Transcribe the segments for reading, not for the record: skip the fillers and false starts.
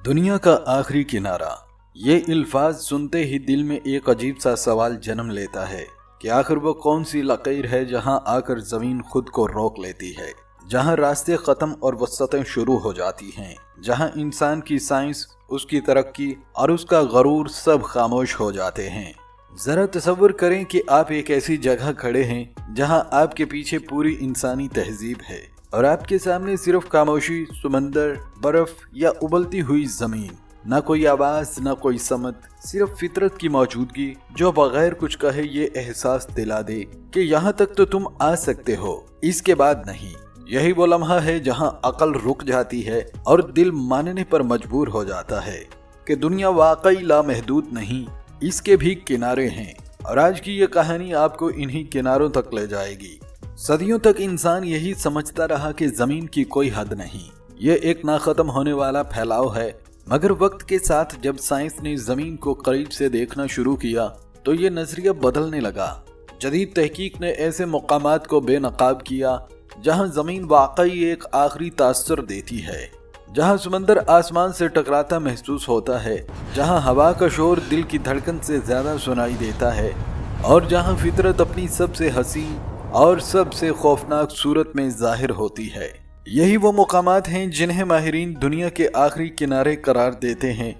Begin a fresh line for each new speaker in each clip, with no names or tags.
दुनिया का आखिरी किनारा। ये अल्फाज सुनते ही दिल में एक अजीब सा सवाल जन्म लेता है कि आखिर वो कौन सी लकीर है जहां आकर जमीन खुद को रोक लेती है, जहां रास्ते खत्म और वसअतें शुरू हो जाती हैं, जहां इंसान की साइंस, उसकी तरक्की और उसका गरूर सब खामोश हो जाते हैं। जरा तसव्वुर करें कि आप एक ऐसी जगह खड़े हैं जहां आपके पीछे पूरी इंसानी तहजीब है और आपके सामने सिर्फ खामोशी, समंदर, बर्फ या उबलती हुई जमीन। ना कोई आवाज, ना कोई समत, सिर्फ फितरत की मौजूदगी जो बगैर कुछ कहे ये एहसास दिला दे कि यहाँ तक तो तुम आ सकते हो, इसके बाद नहीं। यही वो लम्हा है जहाँ अकल रुक जाती है और दिल मानने पर मजबूर हो जाता है कि दुनिया वाकई लामहदूद नहीं, इसके भी किनारे हैं। और आज की ये कहानी आपको इन्हीं किनारों तक ले जाएगी। सदियों तक इंसान यही समझता रहा कि जमीन की कोई हद नहीं, ये एक ना खत्म होने वाला फैलाव है। मगर वक्त के साथ जब साइंस ने जमीन को करीब से देखना शुरू किया तो ये नजरिया बदलने लगा। जदीद तहकीक ने ऐसे मकामात को बेनकाब किया जहां जमीन वाकई एक आखिरी तासर देती है, जहां समंदर आसमान से टकराता महसूस होता है, जहां हवा का शोर दिल की धड़कन से ज्यादा सुनाई देता है और जहां फितरत अपनी सबसे हसीन और सबसे खौफनाक सूरत में जाहिर होती है। यही वो मुकामात हैं जिन्हें माहिरीन दुनिया के आखिरी किनारे करार देते हैं।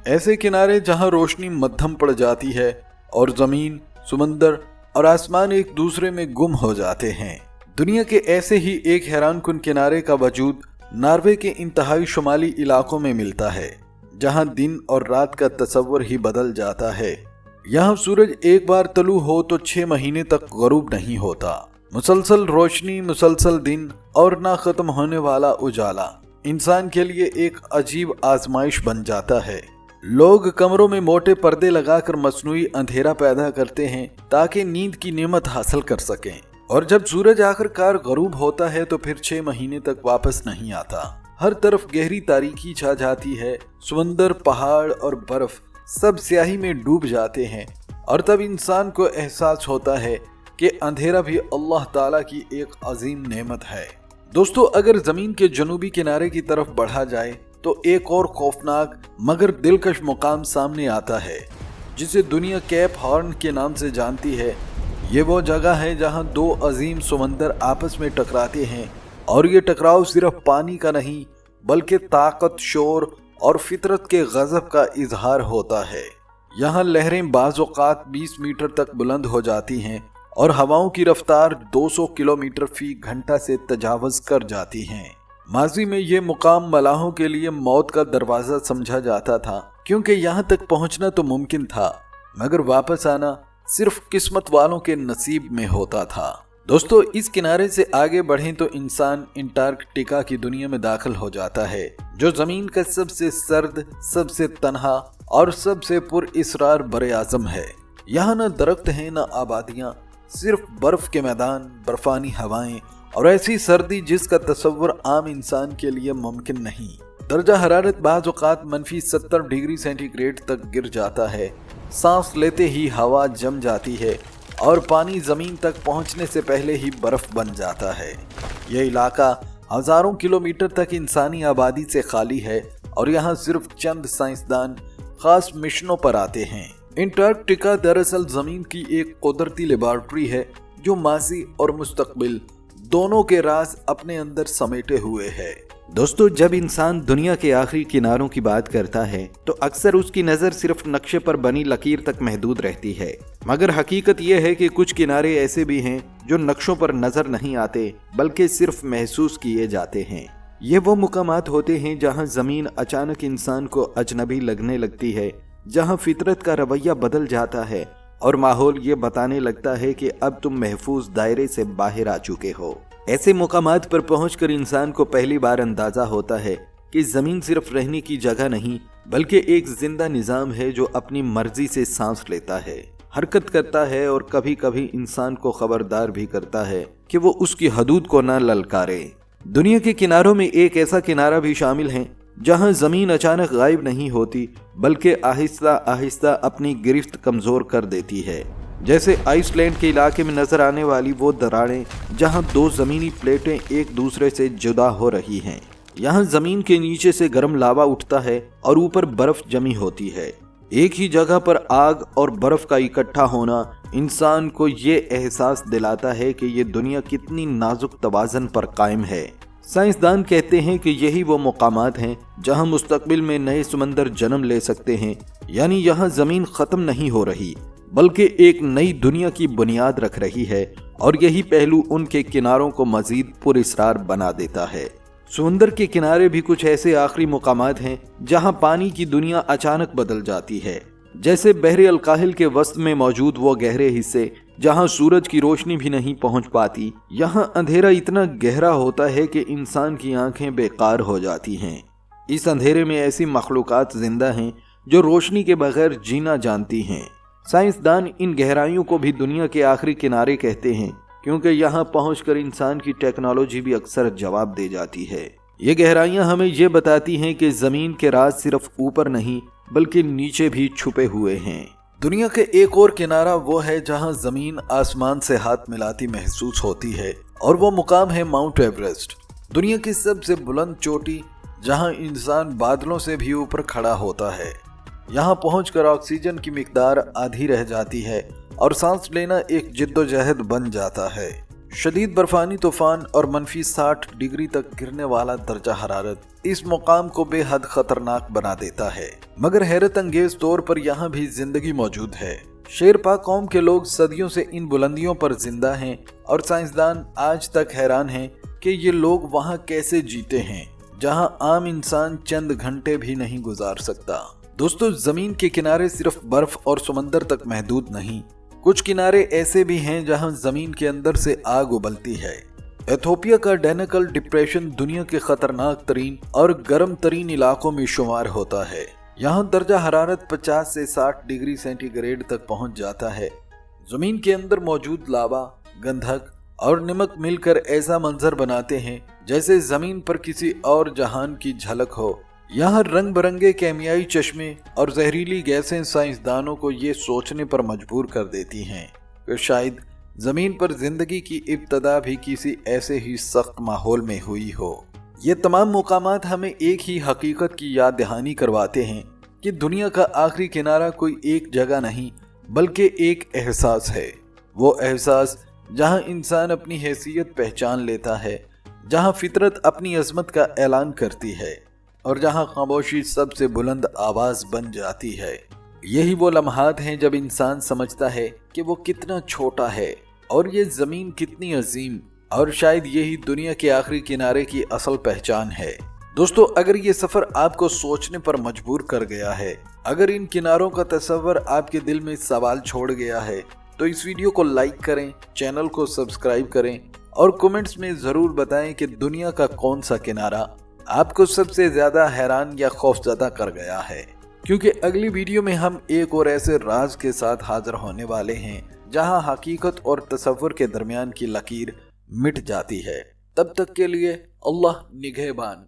ऐसे किनारे जहां रोशनी मध्यम पड़ जाती है और जमीन, समंदर और आसमान एक दूसरे में गुम हो जाते हैं। दुनिया के ऐसे ही एक हैरानकुन किनारे का वजूद नॉर्वे के इंतहाई शुमाली इलाकों में मिलता है, जहां दिन और रात का तस्वर ही बदल जाता है। यहाँ सूरज एक बार तलू हो तो 6 महीने तक गरूब नहीं होता। मुसलसल रोशनी, मुसलसल दिन और ना खत्म होने वाला उजाला इंसान के लिए एक अजीब आजमाइश बन जाता है। लोग कमरों में मोटे पर्दे लगाकर मसनूई अंधेरा पैदा करते हैं ताकि नींद की नेमत हासिल कर सकें, और जब सूरज आखिरकार गरूब होता है तो फिर 6 महीने तक वापस नहीं आता। हर तरफ गहरी तारीकी छा जाती है, समंदर, पहाड़ और बर्फ सब स्याही में डूब जाते हैं, और तब इंसान को एहसास होता है कि अंधेरा भी अल्लाह ताला की एक अजीम नेमत है। दोस्तों, अगर जमीन के जनूबी किनारे की तरफ बढ़ा जाए तो एक और खौफनाक मगर दिलकश मुकाम सामने आता है जिसे दुनिया केप हॉर्न के नाम से जानती है। ये वो जगह है जहां 2 अजीम समंदर आपस में टकराते हैं, और ये टकराव सिर्फ पानी का नहीं बल्कि ताकत, शोर और फितरत के गजब का इजहार होता है। यहाँ लहरें बाज़ औक़ात 20 मीटर तक बुलंद हो जाती हैं और हवाओं की रफ्तार 200 किलोमीटर फी घंटा से तजावज़ कर जाती हैं। माजी में ये मुकाम मलाहों के लिए मौत का दरवाज़ा समझा जाता था, क्योंकि यहाँ तक पहुँचना तो मुमकिन था मगर वापस आना सिर्फ किस्मत वालों के नसीब में होता था। दोस्तों, इस किनारे से आगे बढ़ें तो इंसान अंटार्कटिका की दुनिया में दाखिल हो जाता है, जो जमीन का सबसे सर्द, सबसे तन्हा और सबसे पुरइसरार बरे-आज़म है। यहाँ न दरख्त हैं, न आबादियाँ, सिर्फ बर्फ के मैदान, बर्फानी हवाएं और ऐसी सर्दी जिसका तस्वर आम इंसान के लिए मुमकिन नहीं। दर्जा हरारत बाज़ औक़ात -70 डिग्री सेंटीग्रेड तक गिर जाता है। सांस लेते ही हवा जम जाती है और पानी जमीन तक पहुंचने से पहले ही बर्फ बन जाता है। यह इलाका हजारों किलोमीटर तक इंसानी आबादी से खाली है और यहाँ सिर्फ चंद साइंसदान खास मिशनों पर आते हैं। अंटार्कटिका दरअसल जमीन की एक कुदरती लेबॉर्ट्री है जो माजी और मुस्तकबिल दोनों के राज अपने अंदर समेटे हुए है। दोस्तों, जब इंसान दुनिया के आखिरी किनारों की बात करता है तो अक्सर उसकी नज़र सिर्फ नक्शे पर बनी लकीर तक महदूद रहती है, मगर हकीकत यह है कि कुछ किनारे ऐसे भी हैं जो नक्शों पर नजर नहीं आते बल्कि सिर्फ महसूस किए जाते हैं। ये वो मुकामात होते हैं जहां जमीन अचानक इंसान को अजनबी लगने लगती है, जहां फितरत का रवैया बदल जाता है और माहौल ये बताने लगता है कि अब तुम महफूज दायरे से बाहर आ चुके हो। ऐसे मुकामात पर पहुंचकर इंसान को पहली बार अंदाजा होता है कि जमीन सिर्फ रहने की जगह नहीं बल्कि एक जिंदा निजाम है जो अपनी मर्जी से सांस लेता है, हरकत करता है और कभी कभी इंसान को खबरदार भी करता है कि वो उसकी हदूद को न ललकारे। दुनिया के किनारों में एक ऐसा किनारा भी शामिल है जहां जमीन अचानक गायब नहीं होती बल्कि आहिस्ता आहिस्ता अपनी गिरफ्त कमजोर कर देती है, जैसे आइसलैंड के इलाके में नजर आने वाली वो दरारें जहां 2 जमीनी प्लेटें एक दूसरे से जुदा हो रही हैं। यहाँ जमीन के नीचे से गर्म लावा उठता है और ऊपर बर्फ जमी होती है। एक ही जगह पर आग और बर्फ का इकट्ठा होना इंसान को ये एहसास दिलाता है कि ये दुनिया कितनी नाजुक तवाज़न पर कायम है। साइंसदान कहते हैं कि यही वो मुकामात हैं जहां मुस्तकबिल में नए समंदर जन्म ले सकते हैं, यानी यहाँ ज़मीन ख़त्म नहीं हो रही बल्कि एक नई दुनिया की बुनियाद रख रही है, और यही पहलू उनके किनारों को मज़ीद पुरअसरार बना देता है। समुंदर के किनारे भी कुछ ऐसे आखिरी मुकामात हैं जहां पानी की दुनिया अचानक बदल जाती है, जैसे बहरे अलकाहिल के वस्त में मौजूद वो गहरे हिस्से जहां सूरज की रोशनी भी नहीं पहुंच पाती। यहां अंधेरा इतना गहरा होता है कि इंसान की आंखें बेकार हो जाती हैं। इस अंधेरे में ऐसी मखलूकात जिंदा हैं जो रोशनी के बगैर जीना जानती हैं। साइंसदान इन गहराइयों को भी दुनिया के आखिरी किनारे कहते हैं, क्योंकि यहाँ पहुंचकर इंसान की टेक्नोलॉजी भी अक्सर जवाब दे जाती है। ये गहराइयाँ हमें ये बताती हैं कि ज़मीन के राज सिर्फ ऊपर नहीं बल्कि नीचे भी छुपे हुए हैं। दुनिया के एक और किनारा वो है जहाँ ज़मीन आसमान से हाथ मिलाती महसूस होती है, और वो मुकाम है माउंट एवरेस्ट, दुनिया की सबसे बुलंद चोटी जहाँ इंसान बादलों से भी ऊपर खड़ा होता है। यहाँ पहुंचकर ऑक्सीजन की मिकदार आधी रह जाती है और सांस लेना एक जिद्दोजहद बन जाता है। शदीद बर्फानी तूफान और -60 डिग्री तक गिरने वाला दर्जा हरारत इस मुकाम को बेहद खतरनाक बना देता है, मगर हैरत अंगेज तौर पर यहाँ भी जिंदगी मौजूद है। शेरपा कौम के लोग सदियों से इन बुलंदियों पर जिंदा हैं, और साइंसदान आज तक हैरान हैं कि ये लोग वहाँ कैसे जीते हैं जहाँ आम इंसान चंद घंटे भी नहीं गुजार सकता। दोस्तों, जमीन के किनारे सिर्फ बर्फ और समंदर तक महदूद नहीं, कुछ किनारे ऐसे भी हैं जहां जमीन के अंदर से आग उबलती है। एथियोपिया का डेनिकल डिप्रेशन दुनिया के खतरनाक तरीन और गर्म तरीन इलाकों में शुमार होता है। यहां दर्जा हरारत 50 से 60 डिग्री सेंटीग्रेड तक पहुंच जाता है। जमीन के अंदर मौजूद लावा, गंधक और नमक मिलकर ऐसा मंजर बनाते हैं जैसे जमीन पर किसी और जहान की झलक हो। यहाँ रंग बिरंगे केमियाई चश्मे और जहरीली गैसें साइंसदानों को ये सोचने पर मजबूर कर देती हैं कि शायद जमीन पर जिंदगी की इब्तदा भी किसी ऐसे ही सख्त माहौल में हुई हो। ये तमाम मुकामात हमें एक ही हकीकत की याद दहानी करवाते हैं कि दुनिया का आखिरी किनारा कोई एक जगह नहीं बल्कि एक एहसास है। वो एहसास जहाँ इंसान अपनी हैसियत पहचान लेता है, जहाँ फितरत अपनी अजमत का ऐलान करती है और जहाँ खामोशी सबसे बुलंद आवाज बन जाती है। यही वो लम्हात हैं जब इंसान समझता है कि वो कितना छोटा है और ये जमीन कितनी अजीम, और शायद यही दुनिया के आखिरी किनारे की असल पहचान है। दोस्तों, अगर ये सफर आपको सोचने पर मजबूर कर गया है, अगर इन किनारों का तस्वर आपके दिल में सवाल छोड़ गया है, तो इस वीडियो को लाइक करें, चैनल को सब्सक्राइब करें और कमेंट्स में जरूर बताएं कि दुनिया का कौन सा किनारा आपको सबसे ज्यादा हैरान या खौफजदा कर गया है, क्योंकि अगली वीडियो में हम एक और ऐसे राज के साथ हाजिर होने वाले हैं जहां हकीकत और तसव्वुर के दरमियान की लकीर मिट जाती है। तब तक के लिए अल्लाह निगहबान।